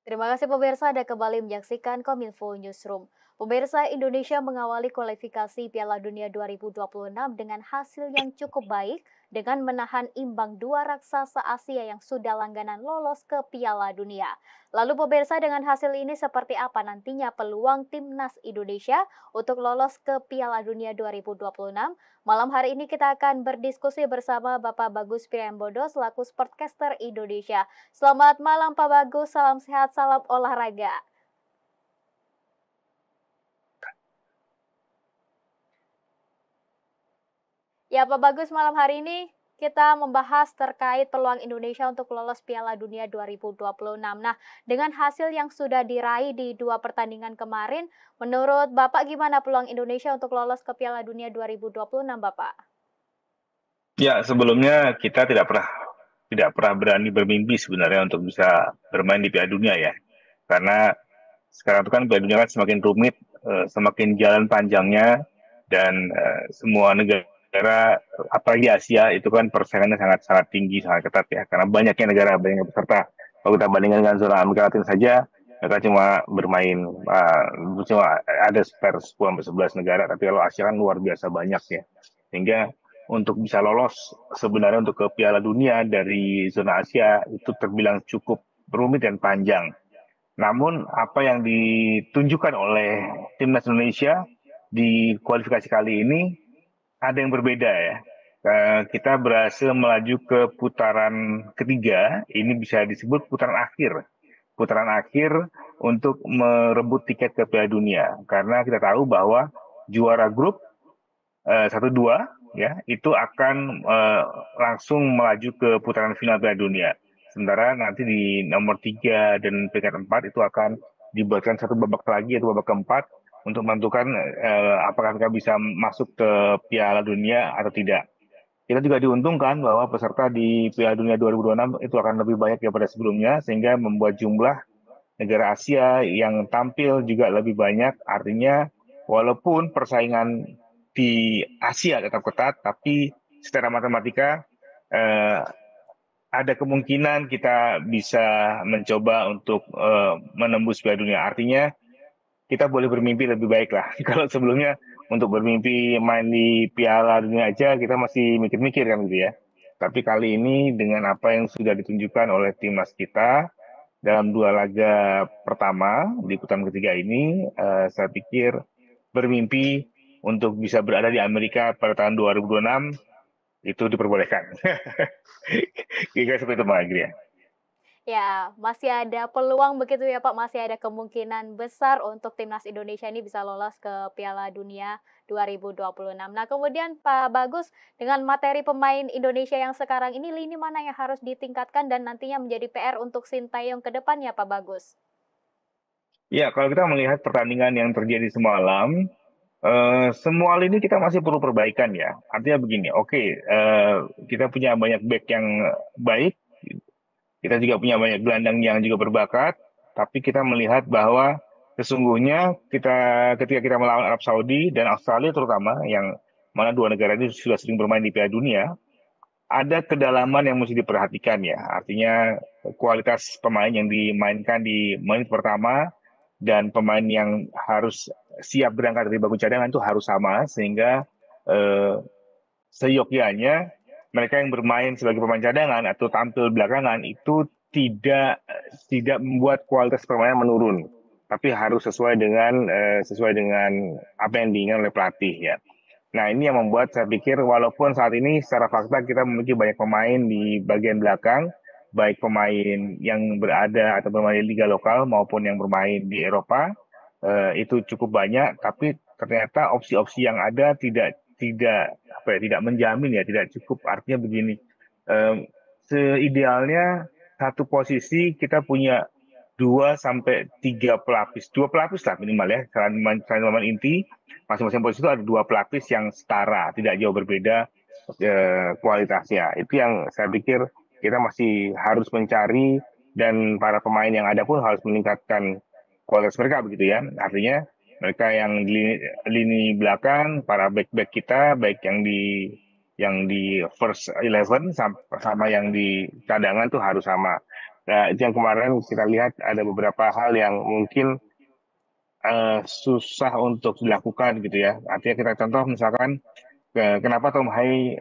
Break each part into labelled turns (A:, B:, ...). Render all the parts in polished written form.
A: Terima kasih pemirsa, Anda kembali menyaksikan Kominfo Newsroom. Pemirsa, Indonesia mengawali kualifikasi Piala Dunia 2026 dengan hasil yang cukup baik dengan menahan imbang dua raksasa Asia yang sudah langganan lolos ke Piala Dunia. Lalu pemirsa, dengan hasil ini seperti apa nantinya peluang timnas Indonesia untuk lolos ke Piala Dunia 2026? Malam hari ini kita akan berdiskusi bersama Bapak Bagus Priambodo selaku Sportcaster Indonesia. Selamat malam Pak Bagus, salam sehat, salam olahraga. Ya Pak Bagus, malam hari ini kita membahas terkait peluang Indonesia untuk lolos Piala Dunia 2026. Nah, dengan hasil yang sudah diraih di dua pertandingan kemarin, menurut Bapak gimana peluang Indonesia untuk lolos ke Piala Dunia 2026, Bapak?
B: Ya, sebelumnya kita tidak pernah berani bermimpi sebenarnya untuk bisa bermain di Piala Dunia ya. Karena sekarang itu kan Piala Dunia kan semakin rumit, semakin jalan panjangnya dan semua negara apalagi Asia itu kan persaingannya sangat sangat tinggi, sangat ketat ya. Karena banyaknya negara, banyak peserta. Kalau kita bandingkan dengan zona Amerika Latin saja, mereka cuma bermain cuma ada spare 10 sampai 11 negara, tapi kalau Asia kan luar biasa banyak ya. Sehingga untuk bisa lolos sebenarnya untuk ke Piala Dunia dari zona Asia itu terbilang cukup rumit dan panjang. Namun apa yang ditunjukkan oleh timnas Indonesia di kualifikasi kali ini ada yang berbeda ya. Kita berhasil melaju ke putaran ketiga, ini bisa disebut putaran akhir. Putaran akhir untuk merebut tiket ke Piala Dunia. Karena kita tahu bahwa juara grup 1-2 ya itu akan langsung melaju ke putaran final Piala Dunia. Sementara nanti di nomor 3 dan peringkat 4 itu akan dibuatkan satu babak lagi yaitu babak keempat untuk menentukan apakah mereka bisa masuk ke Piala Dunia atau tidak. Kita juga diuntungkan bahwa peserta di Piala Dunia 2026 itu akan lebih banyak daripada sebelumnya sehingga membuat jumlah negara Asia yang tampil juga lebih banyak. Artinya walaupun persaingan di Asia tetap ketat, tapi secara matematika eh, ada kemungkinan kita bisa mencoba untuk menembus Piala Dunia. Artinya kita boleh bermimpi lebih baik lah. Kalau sebelumnya untuk bermimpi main di Piala Dunia aja kita masih mikir-mikir kan gitu ya. Tapi kali ini dengan apa yang sudah ditunjukkan oleh timnas kita dalam dua laga pertama di putaran ketiga ini, saya pikir bermimpi untuk bisa berada di Amerika pada tahun 2026 itu diperbolehkan. Kira-kira seperti itu Mbak Agri ya.
A: Ya, masih ada peluang begitu ya Pak, masih ada kemungkinan besar untuk timnas Indonesia ini bisa lolos ke Piala Dunia 2026. Nah, kemudian Pak Bagus, dengan materi pemain Indonesia yang sekarang ini, lini mana yang harus ditingkatkan dan nantinya menjadi PR untuk Sintayong ke depan ya Pak Bagus?
B: Ya, kalau kita melihat pertandingan yang terjadi semalam, semua lini kita masih perlu perbaikan ya. Artinya begini, oke, kita punya banyak back yang baik, kita juga punya banyak gelandang yang juga berbakat, tapi kita melihat bahwa sesungguhnya ketika kita melawan Arab Saudi dan Australia terutama, yang mana dua negara ini sudah sering bermain di Piala Dunia, ada kedalaman yang mesti diperhatikan ya. Artinya kualitas pemain yang dimainkan di menit pertama dan pemain yang harus siap berangkat dari bangku cadangan itu harus sama sehingga eh, seyogyanya mereka yang bermain sebagai pemain cadangan atau tampil belakangan itu tidak membuat kualitas permainan menurun, tapi harus sesuai dengan apa yang diinginkan oleh pelatih ya. Nah, ini yang membuat saya pikir walaupun saat ini secara fakta kita memiliki banyak pemain di bagian belakang, baik pemain yang berada atau bermain di liga lokal maupun yang bermain di Eropa, itu cukup banyak, tapi ternyata opsi-opsi yang ada tidak menjamin ya, tidak cukup. Artinya begini, eh, seidealnya satu posisi kita punya 2 sampai 3 pelapis, 2 pelapis lah minimal ya, selain pemain inti masing-masing posisi itu ada 2 pelapis yang setara, tidak jauh berbeda kualitasnya. Itu yang saya pikir kita masih harus mencari dan para pemain yang ada pun harus meningkatkan kualitas mereka begitu ya. Artinya mereka yang di lini belakang, para back-back kita, baik yang di first 11 sama yang di cadangan tuh harus sama.
C: Nah, itu yang kemarin kita lihat ada beberapa hal yang mungkin susah untuk dilakukan gitu ya. Artinya kita contoh misalkan kenapa Tom Hai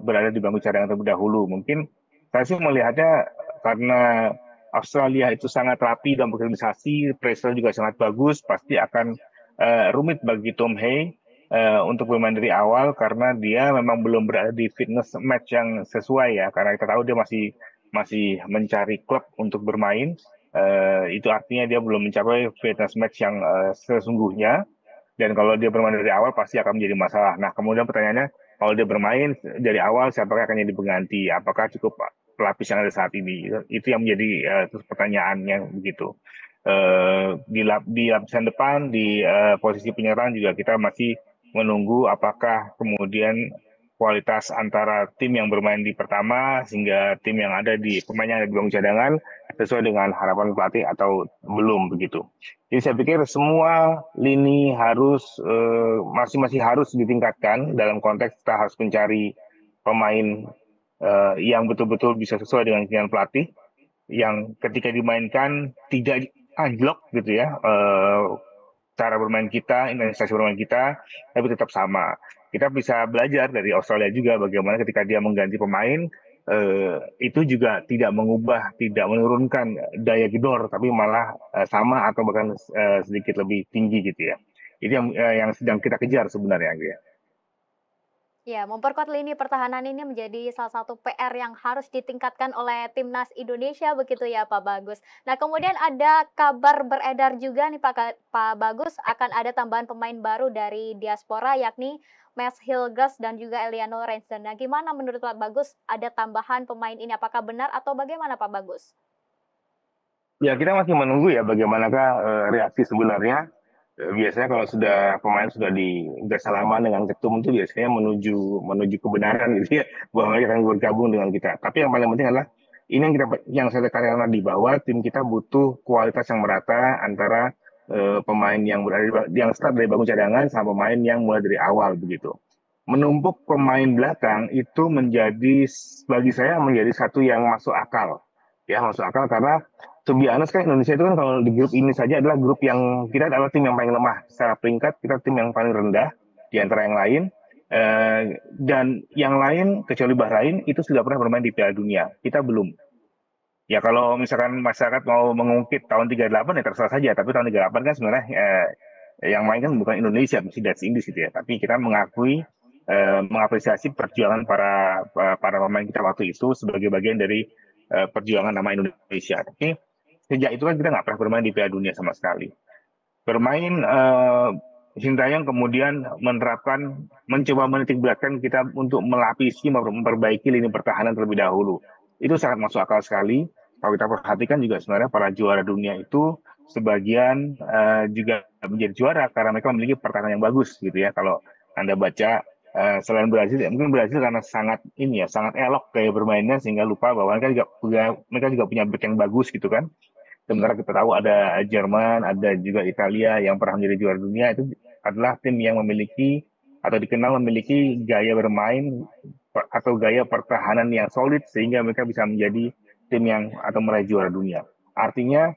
C: berada di bangku cadangan terlebih dahulu. Mungkin saya sih melihatnya karena Australia itu sangat rapi dan berorganisasi, pressure juga sangat bagus, pasti akan rumit bagi Tom Hai untuk bermain dari awal karena dia memang belum berada di fitness match yang sesuai ya. Karena kita tahu dia masih masih mencari klub untuk bermain. Itu artinya dia belum mencapai fitness match yang sesungguhnya. Dan kalau dia bermain dari awal pasti akan menjadi masalah. Nah, kemudian pertanyaannya, kalau dia bermain dari awal, siapakah akan jadi pengganti? Apakah cukup pelapis yang ada saat ini? Itu yang menjadi terus pertanyaannya begitu. Di lapisan depan, di posisi penyerang juga kita masih menunggu apakah kemudian kualitas antara tim yang bermain di pertama sehingga tim yang ada di pemain yang ada di bangku cadangan sesuai dengan harapan pelatih atau belum begitu. Jadi saya pikir semua lini harus masing-masing harus ditingkatkan dalam konteks kita harus mencari pemain yang betul-betul bisa sesuai dengan keinginan pelatih, yang ketika dimainkan tidak anjlok gitu ya cara bermain kita, intensitas bermain kita, tapi tetap sama. Kita bisa belajar dari Australia juga bagaimana ketika dia mengganti pemain, itu juga tidak mengubah, tidak menurunkan daya gedor, tapi malah sama atau bahkan sedikit lebih tinggi gitu ya. Itu yang sedang kita kejar sebenarnya. Gitu ya.
A: Ya, memperkuat lini pertahanan ini menjadi salah satu PR yang harus ditingkatkan oleh timnas Indonesia begitu ya Pak Bagus. Nah, kemudian ada kabar beredar juga nih Pak Bagus akan ada tambahan pemain baru dari diaspora yakni Mes Hilgers dan juga Eliano Rensden. Nah, gimana menurut Pak Bagus ada tambahan pemain ini? Apakah benar atau bagaimana Pak Bagus?
C: Ya, kita masih menunggu ya bagaimanakah reaksi sebenarnya. Biasanya kalau sudah pemain sudah bersalaman dengan ketum itu biasanya menuju menuju kebenaran gitu ya bahwa mereka akan bergabung dengan kita. Tapi yang paling penting adalah ini yang saya tekankan tadi bahwa tim kita butuh kualitas yang merata antara pemain yang yang start dari bangku cadangan sama pemain yang mulai dari awal begitu. Menumpuk pemain belakang itu bagi saya menjadi satu yang masuk akal. Ya, masuk akal karena to be honest kan Indonesia itu kan kalau di grup ini saja adalah grup yang kita adalah tim yang paling lemah secara peringkat, kita tim yang paling rendah di antara yang lain. Dan yang lain kecuali Bahrain itu sudah pernah bermain di Piala Dunia, kita belum. Ya kalau misalkan masyarakat mau mengungkit tahun 38 ya terserah saja, tapi tahun 38 kan sebenarnya yang main kan bukan Indonesia, mesti dari Inggris gitu ya. Tapi kita mengapresiasi perjuangan para pemain kita waktu itu sebagai bagian dari perjuangan nama Indonesia. Tapi sejak itu kan kita nggak pernah bermain di Piala Dunia sama sekali. Bermain Sintayong kemudian mencoba menitik beratkan kita untuk melapisi, memperbaiki lini pertahanan terlebih dahulu. Itu sangat masuk akal sekali. Kalau kita perhatikan juga sebenarnya para juara dunia itu sebagian juga menjadi juara karena mereka memiliki pertahanan yang bagus gitu ya. Kalau Anda baca selain Brazil, ya mungkin Brazil karena sangat ini ya, sangat elok gaya bermainnya sehingga lupa bahwa mereka juga punya back yang bagus gitu kan. Sementara kita tahu ada Jerman, ada juga Italia yang pernah menjadi juara dunia itu adalah tim yang memiliki atau dikenal memiliki gaya bermain atau gaya pertahanan yang solid sehingga mereka bisa menjadi tim yang atau meraih juara dunia. Artinya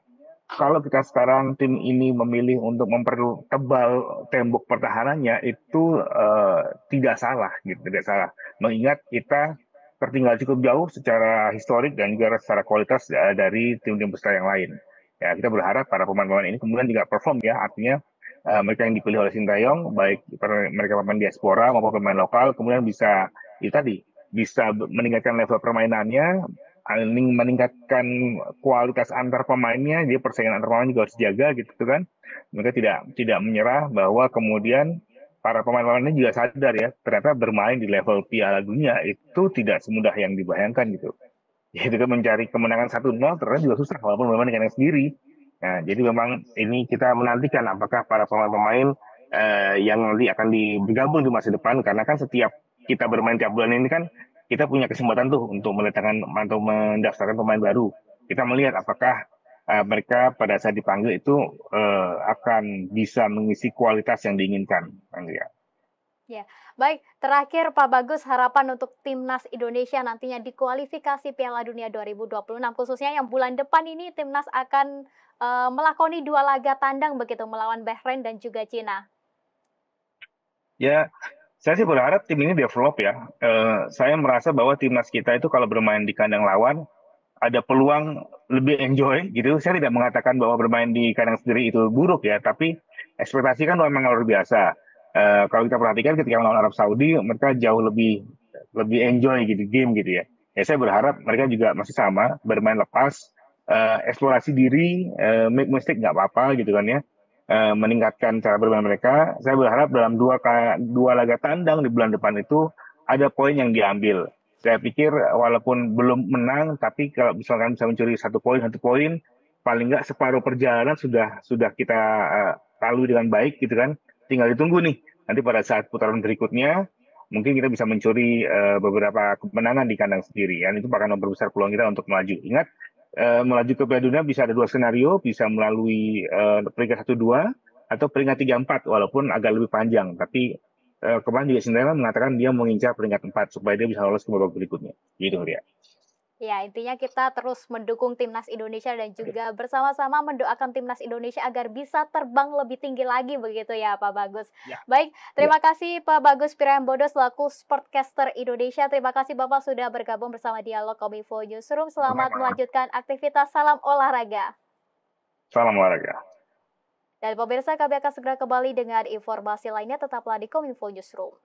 C: kalau kita sekarang tim ini memilih untuk mempertebal tembok pertahanannya itu tidak salah gitu, tidak salah. Mengingat kita tertinggal cukup jauh secara historik dan juga secara kualitas dari tim-tim besar yang lain. Ya, kita berharap para pemain-pemain ini kemudian juga perform ya, artinya mereka yang dipilih oleh Sintayong, baik mereka pemain diaspora maupun pemain lokal, kemudian bisa itu tadi bisa meningkatkan level permainannya, meningkatkan kualitas antar pemainnya, dia persaingan antar pemain juga harus dijaga gitu kan. Mereka tidak menyerah bahwa kemudian para pemain-pemain ini juga sadar ya, ternyata bermain di level Piala Dunia itu tidak semudah yang dibayangkan gitu. Yaitu kan mencari kemenangan 1-0 ternyata juga susah walaupun bermain dengan yang sendiri. Nah, jadi memang ini kita menantikan apakah para pemain-pemain yang nanti akan bergabung di masa depan karena kan setiap kita bermain tiap bulan ini kan kita punya kesempatan tuh untuk mendatangkan atau mendaftarkan pemain baru. Kita melihat apakah mereka pada saat dipanggil itu akan bisa mengisi kualitas yang diinginkan. Ya.
A: Ya, baik. Terakhir Pak Bagus, harapan untuk timnas Indonesia nantinya di kualifikasi Piala Dunia 2026, khususnya yang bulan depan ini timnas akan melakoni 2 laga tandang begitu melawan Bahrain dan juga Cina.
B: Ya, saya sih berharap tim ini develop ya. Saya merasa bahwa timnas kita itu kalau bermain di kandang lawan ada peluang lebih enjoy gitu. Saya tidak mengatakan bahwa bermain di kandang sendiri itu buruk ya, tapi ekspektasi kan memang luar biasa. Kalau kita perhatikan ketika melawan Arab Saudi, mereka jauh lebih lebih enjoy gitu game gitu ya. Ya saya berharap mereka juga masih sama, bermain lepas, eksplorasi diri, make mistake nggak apa-apa gitu kan ya. Meningkatkan cara bermain mereka. Saya berharap dalam dua laga tandang di bulan depan itu ada poin yang diambil. Saya pikir walaupun belum menang, tapi kalau misalkan bisa mencuri satu poin, paling nggak separuh perjalanan sudah kita lalui dengan baik gitu kan. Tinggal ditunggu nih nanti pada saat putaran berikutnya mungkin kita bisa mencuri beberapa kemenangan di kandang sendiri. Itu akan memperbesar peluang kita untuk melaju. Ingat, melaju ke Piala Dunia bisa ada dua skenario, bisa melalui peringkat 1-2 atau peringkat 3-4, walaupun agak lebih panjang. Tapi kemarin juga Cinderella mengatakan dia mengincar peringkat 4 supaya dia bisa lolos ke babak berikutnya. Gitu dia.
A: Ya, intinya kita terus mendukung timnas Indonesia dan juga bersama-sama mendoakan timnas Indonesia agar bisa terbang lebih tinggi lagi begitu ya Pak Bagus.
B: Ya,
A: Baik,
B: ya.
A: terima kasih Pak Bagus Priambodo selaku Sportcaster Indonesia. Terima kasih Bapak sudah bergabung bersama Dialog Kominfo Newsroom. Selamat
B: Sama-sama.
A: melanjutkan aktivitas, salam olahraga.
B: Salam olahraga.
A: Dan pemirsa, kami akan segera kembali dengan informasi lainnya, tetaplah di Kominfo Newsroom.